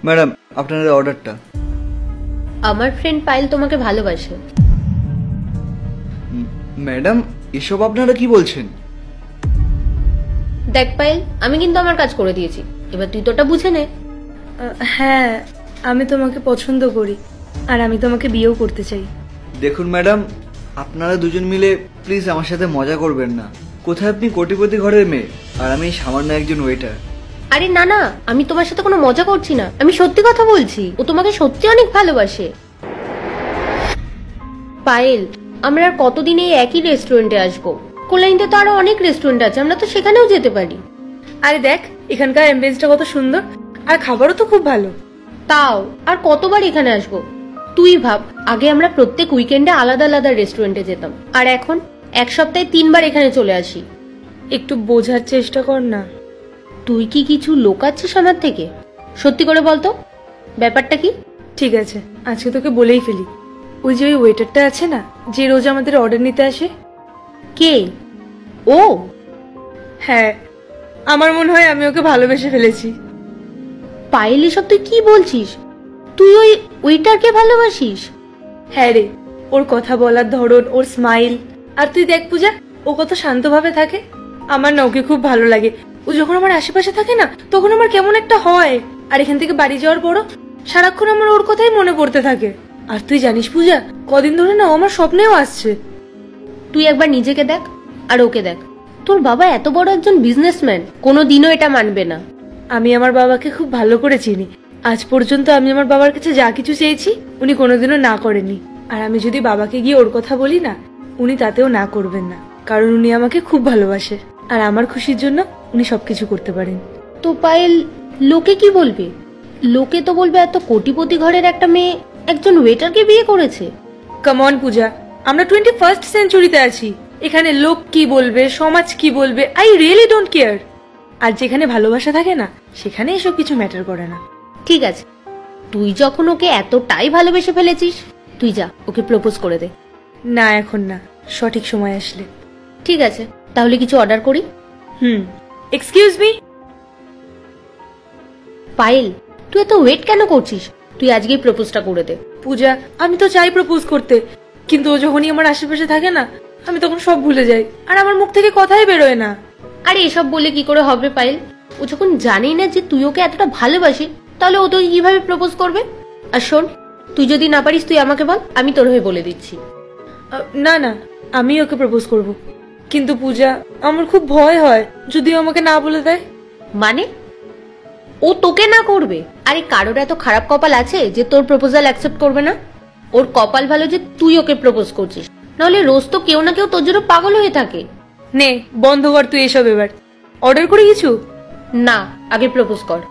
Madam, আপনার অর্ডারটা। আমার ফ্রেন্ড পায়েল তোমাকে ভালোবাসে। ম্যাডাম, এসব আপনারা কি বলছেন? দেখ পায়েল, আমি কিন্তু আমার কাজ করে দিয়েছি, এবার তুই তোটা বুঝে নে। হ্যাঁ, আমি তোমাকে পছন্দ করি আর আমি তোমাকে বিয়েও করতে চাই। দেখুন ম্যাডাম, আপনারা দুজন মিলে প্লিজ আমার সাথে মজা করবেন না। কোথায় আপনি কোটিপতি ঘরের মেয়ে আর আমি সামান্য একজন ওয়েটার। আরে না না, আমি তোমার সাথে কোনো মজা করছি না, আমি সত্যি কথা বলছি। ও তোমাকে সত্যি অনেক ভালোবাসে। পায়েল, আমরা আর কতদিন এই একই রেস্টুরেন্টে আসবো? কল্যাণীতে তো আরো অনেক রেস্টুরেন্ট আছে, আমরা তো সেখানেও যেতে পারি। আরে দেখ, এখানকার অ্যাম্বিয়েন্সটা কত সুন্দর আর খাবারও তো খুব ভালো। তাও আর কতবার এখানে আসবো? তুই ভাব, আগে আমরা প্রত্যেক উইকেন্ডে আলাদা আলাদা রেস্টুরেন্টে যেতাম, আর এখন এক সপ্তাহে 3 বার এখানে চলে আসি। একটু বোঝার চেষ্টা কর না। তুই কি কিছু লোকাচ্ছিস আমার থেকে? সত্যি করে বলতো, ব্যাপারটা কি? ঠিক আছে, আজকে তোকে বলেই ফেলি। ওই যে ওই ওয়েটারটা আছে না, যে রোজ আমাদের অর্ডার নিতে আসে। কে ও? হ্যাঁ, আমার মনে হয় আমি ওকে ভালোবেসে ফেলেছি। পায়েল, এসব তুই কি বলছিস? তুই ওই ওয়েটারকে ভালোবাসিস? হ্যাঁ রে, ওর কথা বলার ধরন, ওর স্মাইল, আর তুই দেখ পূজা, ও কত শান্তভাবে থাকে। আমার না ওকে খুব ভালো লাগে। ও যখন আমার আশেপাশে থাকে না, তখন আমার কেমন একটা হয়। আর এখান থেকে বাড়ি যাওয়ার পরও সারাক্ষণ আমার ওর কথাই মনে পড়তে থাকে। আর তুই জানিস পূজা, কদিন ধরে না ও আমার স্বপ্নেও আসছে। তুই একবার নিজেকে দেখ আর ওকে দেখ। তোর বাবা এত বড় একজন বিজনেসম্যান, কোনোদিনও এটা মানবে না। আমি আমার বাবাকে খুব ভালো করে চিনি। আজ পর্যন্ত আমি আমার বাবার কাছে যা কিছু চেয়েছি উনি কোনোদিনও না করেনি। আর আমি যদি বাবাকে গিয়ে ওর কথা বলি না, উনি তাতেও না করবেন না, কারণ উনি আমাকে খুব ভালোবাসে আর আমার খুশির জন্য উনি সবকিছু করতে পারেন। তো পায়েল, লোকে কি বলবে? লোকে তো বলবে এত কোটিপতি ঘরের একটা মেয়ে একজন ওয়েটারকে বিয়ে করেছে। কাম অন পূজা, আমরা 21st সেঞ্চুরিতে আছি। এখানে লোক কি বলবে, সমাজ কি বলবে, আই রিয়েলি ডোন্ট কেয়ার। আর যেখানে ভালোবাসা থাকে না, সেখানে এসব কিছু ম্যাটার করে না। ঠিক আছে, তুই যখন ওকে এতটাই ভালোবেসে ফেলেছিস, তুই যা ওকে প্রপোজ করে দে। না, এখন না, সঠিক সময় আসলে। ঠিক আছে, তাহলে কিছু অর্ডার করি। Excuse me. পায়েল, তুই এত ওয়েট কেন করছিস? তুই আজকেই প্রপোজটা করে দে। পূজা, আমি তো চাই প্রপোজ করতে, কিন্তু ও যখনই আমার আশেপাশে থাকে না, আমি তখন সব ভুলে যাই আর আমার মুখ থেকে কথাই বেরোয় না। আরে এসব বলে কি করে হবে পায়েল? ও যখন জানেই না যে তুই ওকে এতটা ভালোবাসিস, তাহলে ও তোকে কিভাবে প্রপোজ করবে? আর শোন, তুই যদি না পারিস তুই আমাকে বল, আমি তোর হয়ে বলে দিচ্ছি। না না, আমি ওকে প্রপোজ করব, কিন্তু পূজা, আমার খুব ভয় হয় যদি ও আমাকে না বলে দেয়। মানে? ও তোকে না করবে? আরে কারোর এত খারাপ কপাল আছে যে তোর প্রপোজাল অ্যাকসেপ্ট করবে না? ওর কপাল ভালো যে তুই ওকে প্রপোজ করছিস, নাহলে রোজ তো কেউ না কেউ তোর জন্য পাগল হয়ে থাকে। নে, বন্ধ কর তুই এসব, এবার অর্ডার করি কিছু। না, আগে প্রপোজ কর।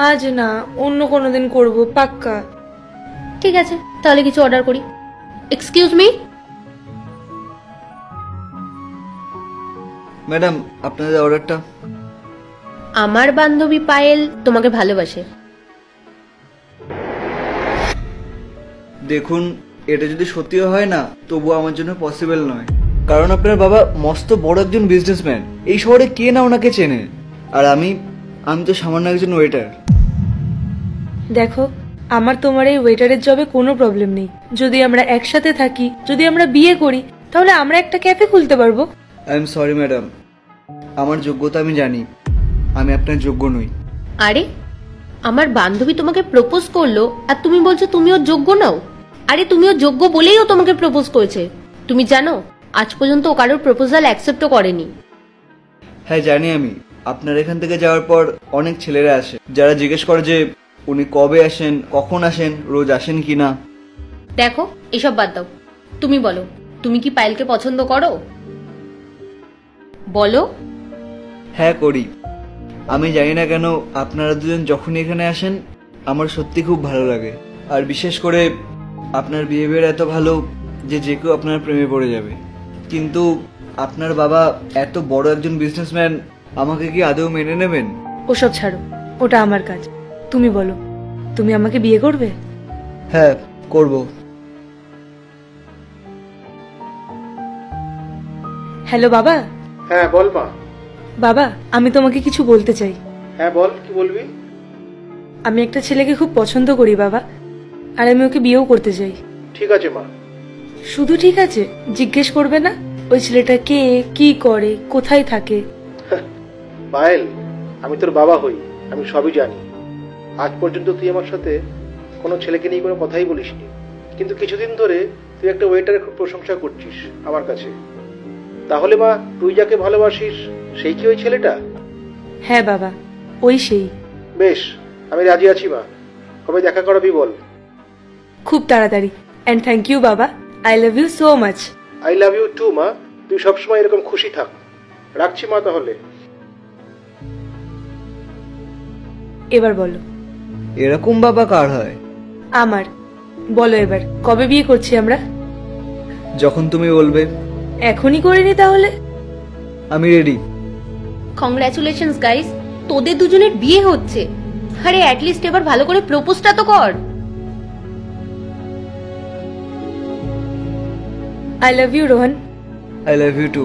আজ না, অন্য কোনোদিন করব, পাক্কা। ঠিক আছে, তাহলে কিছু অর্ডার করি। Excuse me. ম্যাডাম, আপনাদের অর্ডারটা। আমার বান্ধবী পায়েল তোমাকে ভালোবাসে। দেখুন, এটা যদি সত্যিও হয় না, তবুও আমার জন্য পসিবল নয়, কারণ আপনার বাবা মস্ত বড় একজন বিজনেসম্যান। এই শহরে কে না ওনাকে চেনে, আর আমি তো সামান্য একজন ওয়েটার। দেখো, আমার তোমার এই ওয়েটারের জবে কোনো প্রবলেম নেই। যদি আমরা একসাথে থাকি, যদি আমরা বিয়ে করি, তাহলে আমরা একটা ক্যাফে খুলতে পারবো। আই এম সরি ম্যাডাম, আমার যোগ্যতা আমি জানি, আমি আপনার যোগ্য নই। আরে, আমার বান্ধবী তোমাকে প্রপোজ করলো আর তুমি বলছো তুমি ওর যোগ্য নাও? আরে তুমি ওর যোগ্য বলেই ও তোমাকে প্রপোজ করেছে। তুমি জানো, আজ পর্যন্ত ও কারোর প্রপোজাল অ্যাকসেপ্টও করেনি। হ্যাঁ জানি আমি। আপনার এখান থেকে যাওয়ার পর অনেক ছেলেরা আসে, যারা জিজ্ঞেস করে যে উনি কবে আসেন, কখন আসেন, রোজ আসেন কিনা। দেখো, এসব বাদ দাও। তুমি বলো, তুমি কি পায়েলকে পছন্দ করো? বলো। হ্যাঁ করি। আমি জানি না কেন আপনারা দুজন যখনই এখানে আসেন আমার সত্যি খুব ভালো লাগে, আর বিশেষ করে আপনার বিহেভিয়ার এত ভালো যে যে কেউ আপনার প্রেমে পড়ে যাবে। কিন্তু আপনার বাবা এত বড় একজন বিজনেসম্যান, আমাকে কি আদৌ মেনে নেবেন? ওসব ছাড়ো, ওটা আমার কাজ। তুমি বলো, তুমি আমাকে বিয়ে করবে? হ্যাঁ, করব। হ্যালো বাবা। হ্যাঁ বল মা। বাবা, আমি তোমাকে কিছু বলতে চাই। হ্যাঁ বল, কি বলবি? আমি একটা ছেলেকে খুব পছন্দ করি বাবা, আর আমি ওকে বিয়েও করতে চাই। ঠিক আছে মা। শুধু ঠিক আছে, জিজ্ঞেস করবে না ওই ছেলেটা কে, কি করে, কোথায় থাকে? পায়েল, আমি তোর বাবা হই, আমি সবই জানি। আজ পর্যন্ত তুই আমার সাথে কোনো ছেলেকে নিয়ে কোনো কথাই বলিসনি, কিন্তু কিছুদিন ধরে তুই একটা ওয়েটারের খুব প্রশংসা করছিস আমার কাছে। তাহলে মা, তুই যাকে ভালোবাসিস সেই কি ওই ছেলেটা? হ্যাঁ বাবা, ওই সেই। বেশ, আমি রাজি আছি মা। কবে দেখা করাবি বল? খুব তাড়াতাড়ি। অ্যান্ড থ্যাংক ইউ বাবা, I love you so much. I love you too মা। তুই সবসময় এরকম খুশি থাক। রাখছি মা তাহলে। এবার বলো। এরকম বাবা কার হয়? আমার। বলো এবার, কবে বিয়ে করছি আমরা? যখন তুমি বলবে। এখনই করে নি তাহলে? আমি রেডি। কংগ্রাচুলেশনস গাইস, তোদের দুজনের বিয়ে হচ্ছে। আরে অ্যাটলিস্ট এবার ভালো করে প্রপোজটা তো কর। I love you Rohan. I love you two.